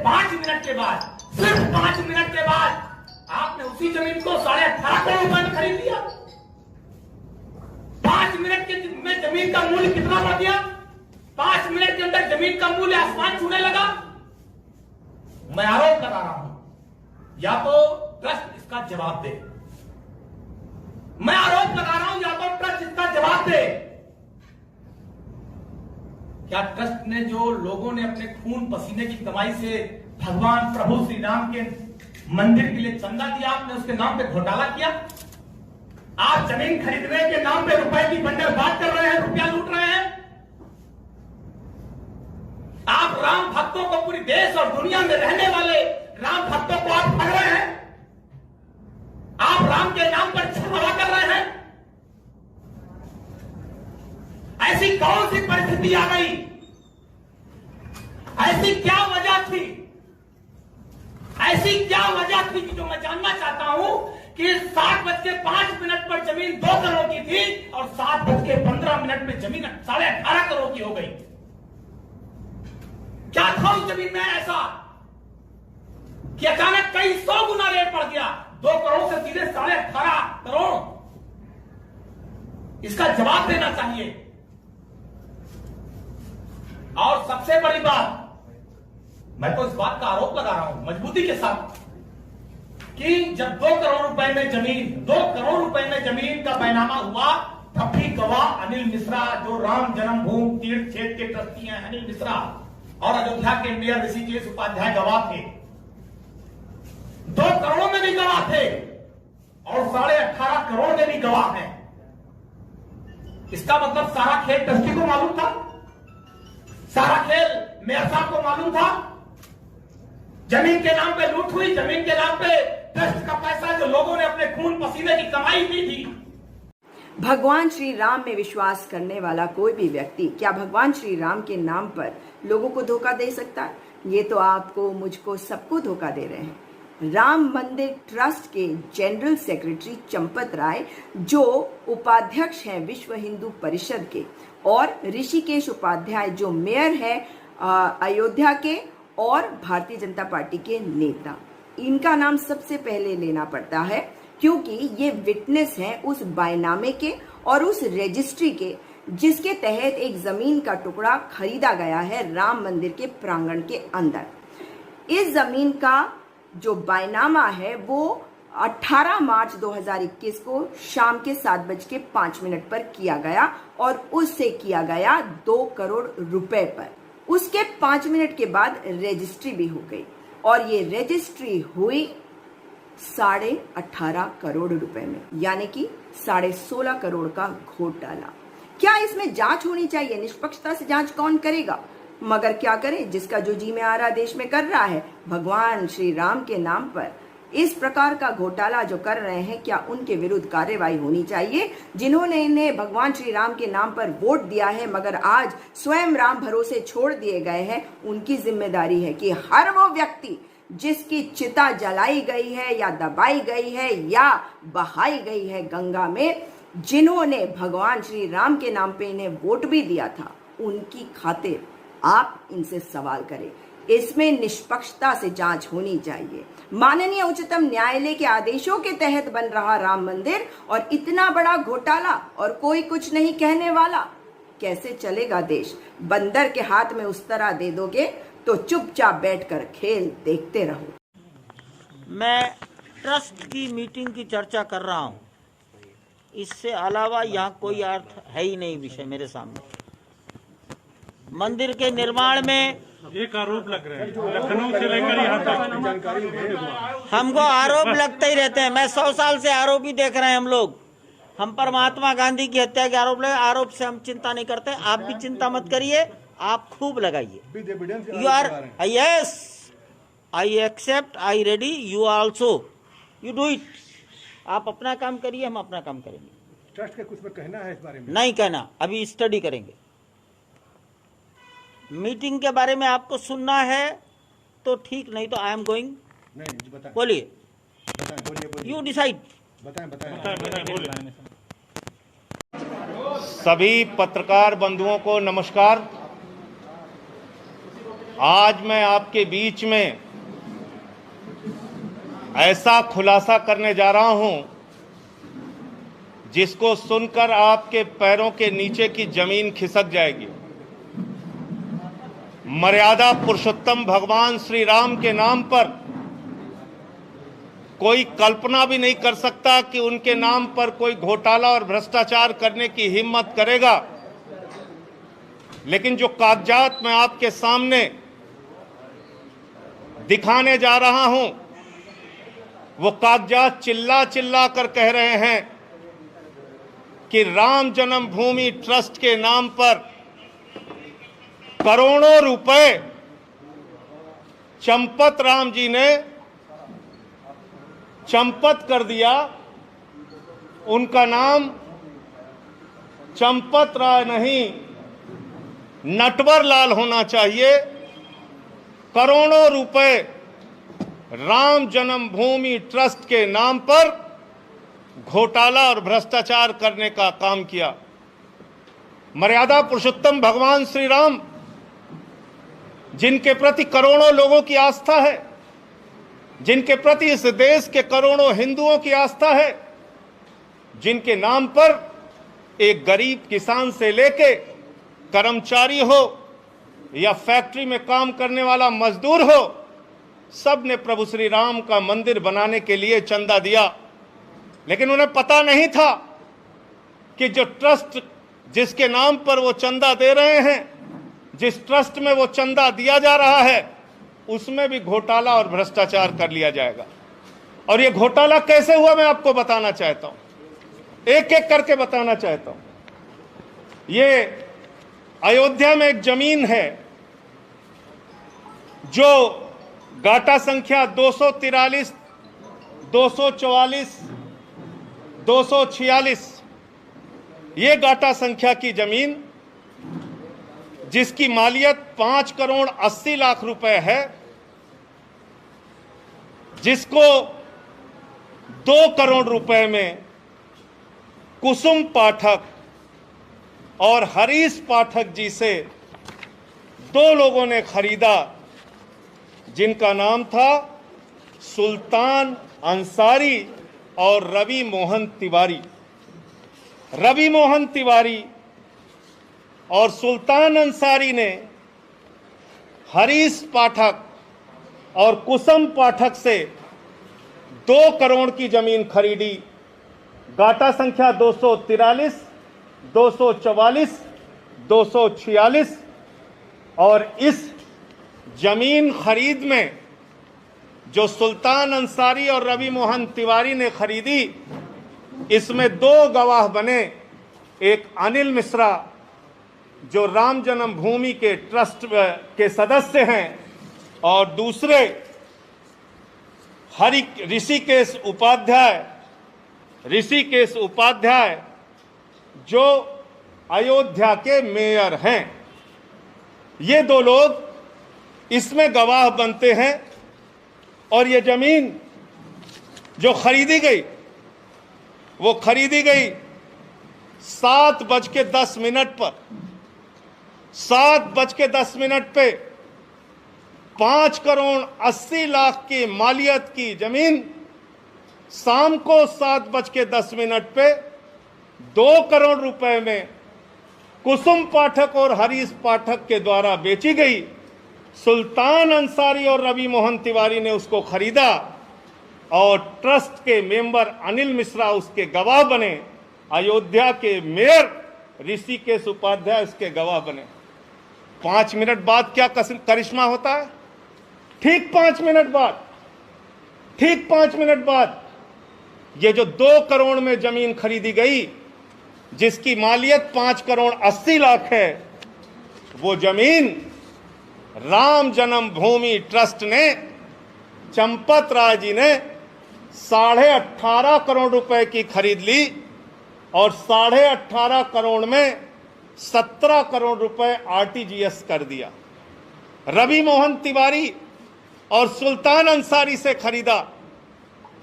5 minute के बाद, सिर्फ 5 मिनट के बाद आपने उसी जमीन को 18.5 करोड़ रुपए में खरीद लिया। 5 मिनट के में जमीन का मूल्य कितना बढ़ गया? 5 मिनट के अंदर जमीन का मूल्य आसमान छूने लगा। मैं आरोप लगा रहा हूं, या तो ट्रस्ट इसका जवाब दे। मैं आरोप लगा रहा हूं, या तो ट्रस्ट इसका जवाब दे। क्या ट्रस्ट ने जो लोगों ने अपने खून पसीने की कमाई से भगवान प्रभु श्री राम के मंदिर के लिए चंदा दिया, आपने उसके नाम पे घोटाला किया? आप जमीन खरीदने के नाम पे रुपए की बंडल बात कर रहे हैं, रुपया लूट रहे हैं। आप राम भक्तों को, पूरी देश और दुनिया में रहने वाले राम भक्तों को आप ठग रहे हैं। आप राम के नाम पर छलवा कर रहे हैं। ऐसी कौन सी परिस्थिति आ गई? ऐसी क्या वजह थी? ऐसी क्या वजह थी कि जो मैं जानना चाहता हूं कि 7:05 पर जमीन 2 करोड़ की थी और 7:15 में जमीन 18.5 करोड़ की हो गई। क्या था उस जमीन में ऐसा कि अचानक कई 100 गुना रेट बढ़ गया? 2 करोड़ से सीधे 18.5 करोड़। इसका जवाब देना चाहिए। और सबसे बड़ी बात, मैं तो इस बात का आरोप लगा रहा हूं मजबूती के साथ कि जब 2 करोड़ रुपए में जमीन, 2 करोड़ रुपए में जमीन का बैनामा हुआ, तब भी गवाह अनिल मिश्रा, जो राम जन्मभूमि तीर्थ क्षेत्र के ट्रस्टी हैं, अनिल मिश्रा, और अयोध्या के मेयर ऋषिकेश उपाध्याय गवाह थे। 2 करोड़ में भी गवाह थे और 18.5 करोड़ में भी गवाह हैं। इसका मतलब सारा खेल ट्रस्टी को मालूम था, सारा खेल मेयर साहब को मालूम था। जमीन के नाम पे लूट हुई, जमीन के नाम पे ट्रस्ट का पैसा जो लोगों ने अपने खून पसीने की कमाई की थी। भगवान श्री राम में विश्वास करने वाला कोई भी व्यक्ति क्या भगवान श्री राम के नाम पर लोगों को धोखा दे सकता है? ये तो आपको, मुझको, सबको धोखा दे रहे हैं। राम मंदिर ट्रस्ट के जनरल सेक्रेटरी चंपत राय, जो उपाध्यक्ष हैं विश्व हिंदू परिषद के, और ऋषिकेश उपाध्याय, जो मेयर है अयोध्या के और भारतीय जनता पार्टी के नेता, इनका नाम सबसे पहले लेना पड़ता है, क्योंकि ये विटनेस हैं उस बायनामे के और उस रजिस्ट्री के जिसके तहत एक जमीन का टुकड़ा खरीदा गया है राम मंदिर के प्रांगण के अंदर। इस जमीन का जो बायनामा है वो 18 मार्च 2021 को शाम के 7:05 पर किया गया और उससे किया गया 2 करोड़ रुपए पर। उसके 5 मिनट के बाद रजिस्ट्री भी हो गई और ये रजिस्ट्री हुई 18.5 करोड़ रुपए में, यानी कि 16.5 करोड़ का घोटाला। क्या इसमें जांच होनी चाहिए? निष्पक्षता से जांच कौन करेगा? मगर क्या करे, जिसका जो जी में आ रहा देश में कर रहा है। भगवान श्री राम के नाम पर इस प्रकार का घोटाला जो कर रहे हैं, क्या उनके विरुद्ध कार्रवाई होनी चाहिए? जिन्होंने इन्हें भगवान श्री राम के नाम पर वोट दिया है मगर आज स्वयं राम भरोसे छोड़ दिए गए हैं, उनकी जिम्मेदारी है कि हर वो व्यक्ति जिसकी चिता जलाई गई है या दबाई गई है या बहाई गई है गंगा में, जिन्होंने भगवान श्री राम के नाम पे इन्हें वोट भी दिया था, उनकी खातिर आप इनसे सवाल करें। इसमें निष्पक्षता से जांच होनी चाहिए। माननीय उच्चतम न्यायालय के आदेशों के तहत बन रहा राम मंदिर और इतना बड़ा घोटाला और कोई कुछ नहीं कहने वाला, कैसे चलेगा देश? बंदर के हाथ में उस तरह दे दोगे तो चुपचाप बैठकर खेल देखते रहो। मैं ट्रस्ट की मीटिंग की चर्चा कर रहा हूं, इससे अलावा यहाँ कोई अर्थ है ही नहीं विषय मेरे सामने। मंदिर के निर्माण में एक आरोप लग रहे हैं, लखनऊ से लेकर यहाँ तक हमको आरोप लगते ही रहते हैं। मैं 100 साल से आरोप ही देख रहे हैं हम लोग। हम पर महात्मा गांधी की हत्या के आरोप लगे, आरोप से हम चिंता नहीं करते। आप भी चिंता मत करिए, आप खूब लगाइए। You are yes, I accept, I ready, you also, you do it. आप अपना काम करिए, हम अपना काम करेंगे। ट्रस्ट का कुछ कहना है इस बारे में? नहीं कहना, अभी स्टडी करेंगे। मीटिंग के बारे में आपको सुनना है तो ठीक, नहीं तो आई एम गोइंग। नहीं, बोलिए, यू डिसाइड। बताएं। सभी पत्रकार बंधुओं को नमस्कार। आज मैं आपके बीच में ऐसा खुलासा करने जा रहा हूं जिसको सुनकर आपके पैरों के नीचे की जमीन खिसक जाएगी। मर्यादा पुरुषोत्तम भगवान श्री राम के नाम पर कोई कल्पना भी नहीं कर सकता कि उनके नाम पर कोई घोटाला और भ्रष्टाचार करने की हिम्मत करेगा। लेकिन जो कागजात मैं आपके सामने दिखाने जा रहा हूं, वो कागजात चिल्ला चिल्ला कर कह रहे हैं कि राम जन्मभूमि ट्रस्ट के नाम पर करोड़ों रुपए चंपत राम जी ने चंपत कर दिया। उनका नाम चंपत राय नहीं, नटवर लाल होना चाहिए। करोड़ों रुपए राम जन्मभूमि ट्रस्ट के नाम पर घोटाला और भ्रष्टाचार करने का काम किया। मर्यादा पुरुषोत्तम भगवान श्री राम, जिनके प्रति करोड़ों लोगों की आस्था है, जिनके प्रति इस देश के करोड़ों हिंदुओं की आस्था है, जिनके नाम पर एक गरीब किसान से लेके कर्मचारी हो या फैक्ट्री में काम करने वाला मजदूर हो, सब ने प्रभु श्री राम का मंदिर बनाने के लिए चंदा दिया। लेकिन उन्हें पता नहीं था कि जो ट्रस्ट जिसके नाम पर वो चंदा दे रहे हैं, जिस ट्रस्ट में वो चंदा दिया जा रहा है, उसमें भी घोटाला और भ्रष्टाचार कर लिया जाएगा। और ये घोटाला कैसे हुआ मैं आपको बताना चाहता हूं, एक एक करके बताना चाहता हूं। ये अयोध्या में एक जमीन है जो गाटा संख्या 243, 244, 246, ये गाटा संख्या की जमीन जिसकी मालियत 5 करोड़ 80 लाख रुपए है, जिसको 2 करोड़ रुपए में कुसुम पाठक और हरीश पाठक जी से 2 लोगों ने खरीदा, जिनका नाम था सुल्तान अंसारी और रवि मोहन तिवारी। रवि मोहन तिवारी और सुल्तान अंसारी ने हरीश पाठक और कुसुम पाठक से 2 करोड़ की जमीन खरीदी। गाटा संख्या 243, 244, 246। और इस जमीन खरीद में जो सुल्तान अंसारी और रवि मोहन तिवारी ने खरीदी, इसमें 2 गवाह बने। एक अनिल मिश्रा जो राम जन्मभूमि के ट्रस्ट के सदस्य हैं, और दूसरे ऋषिकेश उपाध्याय जो अयोध्या के मेयर हैं। ये 2 लोग इसमें गवाह बनते हैं। और ये जमीन जो खरीदी गई, वो खरीदी गई 7:10 पर। 7:10 पे 5 करोड़ 80 लाख की मालियत की जमीन शाम को 7:10 पे 2 करोड़ रुपए में कुसुम पाठक और हरीश पाठक के द्वारा बेची गई। सुल्तान अंसारी और रवि मोहन तिवारी ने उसको खरीदा और ट्रस्ट के मेंबर अनिल मिश्रा उसके गवाह बने। अयोध्या के मेयर ऋषिकेश उपाध्याय उसके गवाह बने। 5 मिनट बाद क्या करिश्मा होता है? ठीक 5 मिनट बाद ये जो 2 करोड़ में जमीन खरीदी गई, जिसकी मालियत 5 करोड़ 80 लाख है, वो जमीन राम जन्मभूमि ट्रस्ट ने, चंपत राय जी ने 18.5 करोड़ रुपए की खरीद ली। और 18.5 करोड़ में 17 करोड़ रुपए आरटीजीएस कर दिया। रवि मोहन तिवारी और सुल्तान अंसारी से खरीदा,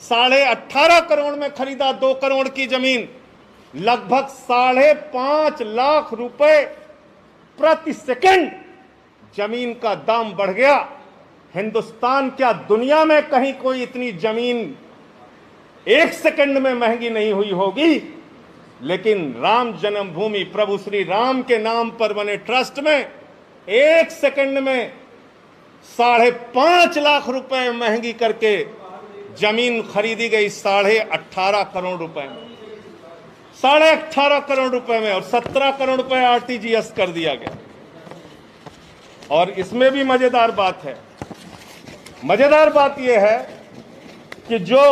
18.5 करोड़ में खरीदा 2 करोड़ की जमीन, लगभग 5.5 लाख रुपए प्रति सेकंड जमीन का दाम बढ़ गया। हिंदुस्तान क्या दुनिया में कहीं कोई इतनी जमीन एक सेकंड में महंगी नहीं हुई होगी, लेकिन राम जन्मभूमि प्रभु श्री राम के नाम पर बने ट्रस्ट में एक सेकंड में 5.5 लाख रुपए महंगी करके जमीन खरीदी गई 18.5 करोड़ रुपए में, 18.5 करोड़ रुपए में, और 17 करोड़ रुपए आरटीजीएस कर दिया गया। और इसमें भी मजेदार बात है, मजेदार बात यह है कि जो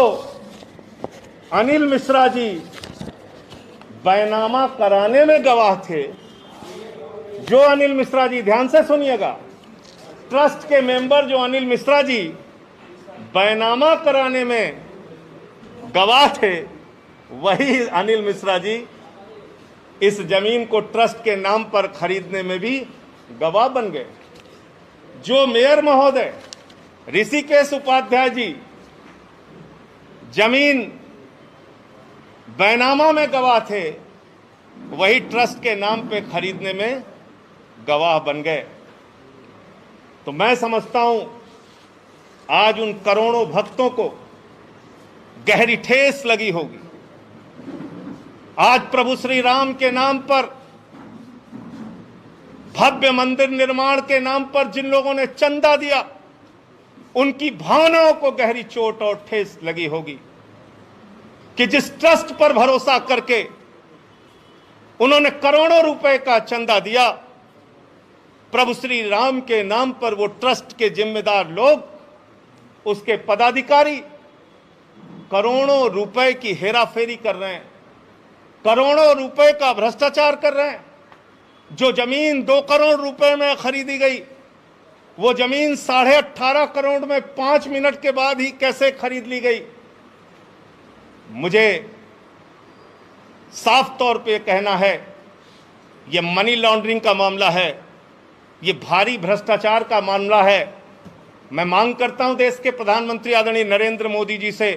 अनिल मिश्रा जी बैनामा कराने में गवाह थे, जो अनिल मिश्रा जी, ध्यान से सुनिएगा, ट्रस्ट के मेंबर जो अनिल मिश्रा जी बैनामा कराने में गवाह थे, वही अनिल मिश्रा जी इस जमीन को ट्रस्ट के नाम पर खरीदने में भी गवाह बन गए। जो मेयर महोदय ऋषिकेश उपाध्याय जी जमीन बैनामा में गवाह थे, वही ट्रस्ट के नाम पे खरीदने में गवाह बन गए। तो मैं समझता हूं आज उन करोड़ों भक्तों को गहरी ठेस लगी होगी। आज प्रभु श्री राम के नाम पर, भव्य मंदिर निर्माण के नाम पर जिन लोगों ने चंदा दिया, उनकी भावनाओं को गहरी चोट और ठेस लगी होगी कि जिस ट्रस्ट पर भरोसा करके उन्होंने करोड़ों रुपए का चंदा दिया, प्रभु श्री राम के नाम पर वो ट्रस्ट के जिम्मेदार लोग, उसके पदाधिकारी करोड़ों रुपए की हेराफेरी कर रहे हैं, करोड़ों रुपए का भ्रष्टाचार कर रहे हैं। जो जमीन 2 करोड़ रुपए में खरीदी गई, वो जमीन 18.5 करोड़ में 5 मिनट के बाद ही कैसे खरीद ली गई। मुझे साफ तौर पे कहना है, ये मनी लॉन्ड्रिंग का मामला है, ये भारी भ्रष्टाचार का मामला है। मैं मांग करता हूं देश के प्रधानमंत्री आदरणीय नरेंद्र मोदी जी से,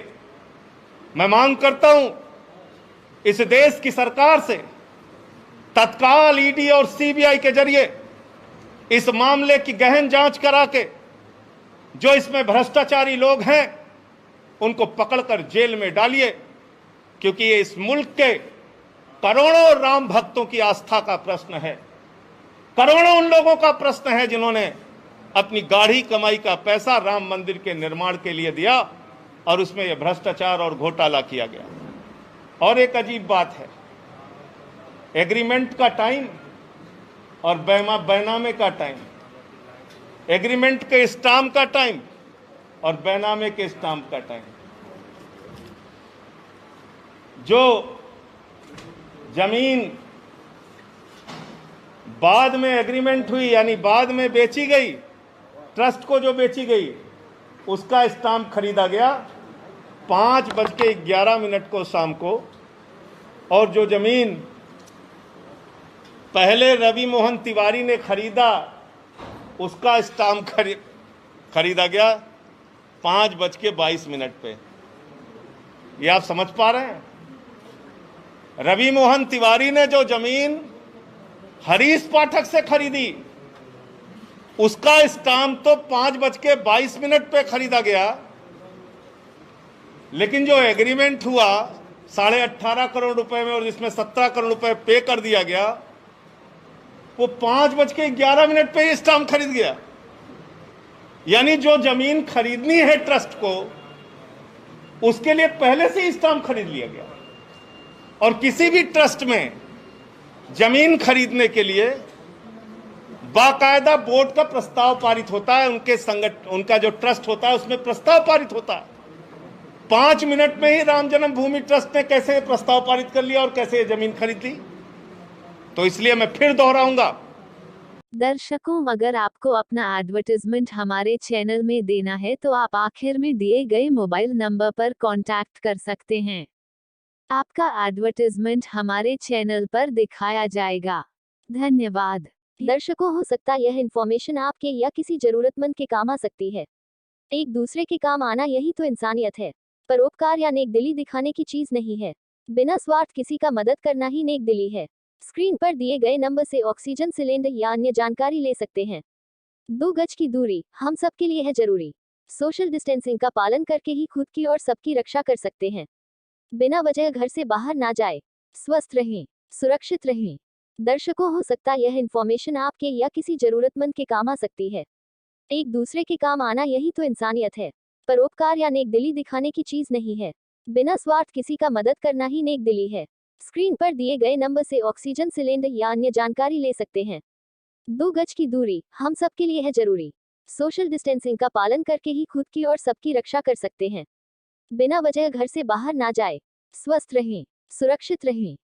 मैं मांग करता हूं इस देश की सरकार से, तत्काल ईडी और सीबीआई के जरिए इस मामले की गहन जांच करा के जो इसमें भ्रष्टाचारी लोग हैं उनको पकड़कर जेल में डालिए, क्योंकि ये इस मुल्क के करोड़ों राम भक्तों की आस्था का प्रश्न है, करोड़ों उन लोगों का प्रश्न है जिन्होंने अपनी गाढ़ी कमाई का पैसा राम मंदिर के निर्माण के लिए दिया और उसमें यह भ्रष्टाचार और घोटाला किया गया। और एक अजीब बात है, एग्रीमेंट का टाइम और बैनामे का टाइम, एग्रीमेंट के स्टाम्प का टाइम और बैनामे के स्टाम्प का टाइम। जो जमीन बाद में एग्रीमेंट हुई, यानी बाद में बेची गई, ट्रस्ट को जो बेची गई, उसका स्टाम्प खरीदा गया 5:11 को शाम को, और जो जमीन पहले रवि मोहन तिवारी ने खरीदा, उसका स्टाम्प खरीदा गया 5:22 पे। ये आप समझ पा रहे हैं? रवि मोहन तिवारी ने जो जमीन हरीश पाठक से खरीदी, उसका स्टाम्प तो 5:22 पे खरीदा गया, लेकिन जो एग्रीमेंट हुआ 18.5 करोड़ रुपए में और जिसमें 17 करोड़ रुपए पे कर दिया गया, वो 5:11 पे ही स्टाम्प खरीद गया। यानी जो जमीन खरीदनी है ट्रस्ट को, उसके लिए पहले से ही स्टाम्प खरीद लिया गया। और किसी भी ट्रस्ट में जमीन खरीदने के लिए बाकायदा बोर्ड का प्रस्ताव पारित होता है, उनका जो ट्रस्ट होता है उसमें प्रस्ताव पारित होता है। 5 मिनट में ही राम जन्मभूमि ट्रस्ट ने कैसे प्रस्ताव पारित कर लिया और कैसे जमीन खरीद ली। तो इसलिए मैं फिर दोहराऊंगा, दर्शकों, अगर आपको अपना एडवर्टाइजमेंट हमारे चैनल में देना है तो आप आखिर में दिए गए मोबाइल नंबर पर कांटेक्ट कर सकते हैं। आपका एडवर्टाइजमेंट हमारे चैनल पर दिखाया जाएगा। धन्यवाद। दर्शकों, हो सकता यह इन्फॉर्मेशन आपके या किसी जरूरतमंद के काम आ सकती है। एक दूसरे के काम आना यही तो इंसानियत है। परोपकार या नेकदिली दिखाने की चीज नहीं है। बिना स्वार्थ किसी का मदद करना ही नेकदिली है। स्क्रीन पर दिए गए नंबर से ऑक्सीजन सिलेंडर या अन्य जानकारी ले सकते हैं। 2 गज की दूरी हम सबके लिए है जरूरी। सोशल डिस्टेंसिंग का पालन करके ही खुद की और सबकी रक्षा कर सकते हैं। बिना वजह घर से बाहर ना जाए। स्वस्थ रहें, सुरक्षित रहें। दर्शकों, हो सकता यह इन्फॉर्मेशन आपके या किसी जरूरतमंद के काम आ सकती है। एक दूसरे के काम आना यही तो इंसानियत है। परोपकार या नेक दिली दिखाने की चीज नहीं है। बिना स्वार्थ किसी का मदद करना ही नेक दिली है। स्क्रीन पर दिए गए नंबर से ऑक्सीजन सिलेंडर या अन्य जानकारी ले सकते हैं। 2 गज की दूरी हम सबके लिए है जरूरी। सोशल डिस्टेंसिंग का पालन करके ही खुद की और सबकी रक्षा कर सकते हैं। बिना वजह घर से बाहर ना जाए। स्वस्थ रहें, सुरक्षित रहें।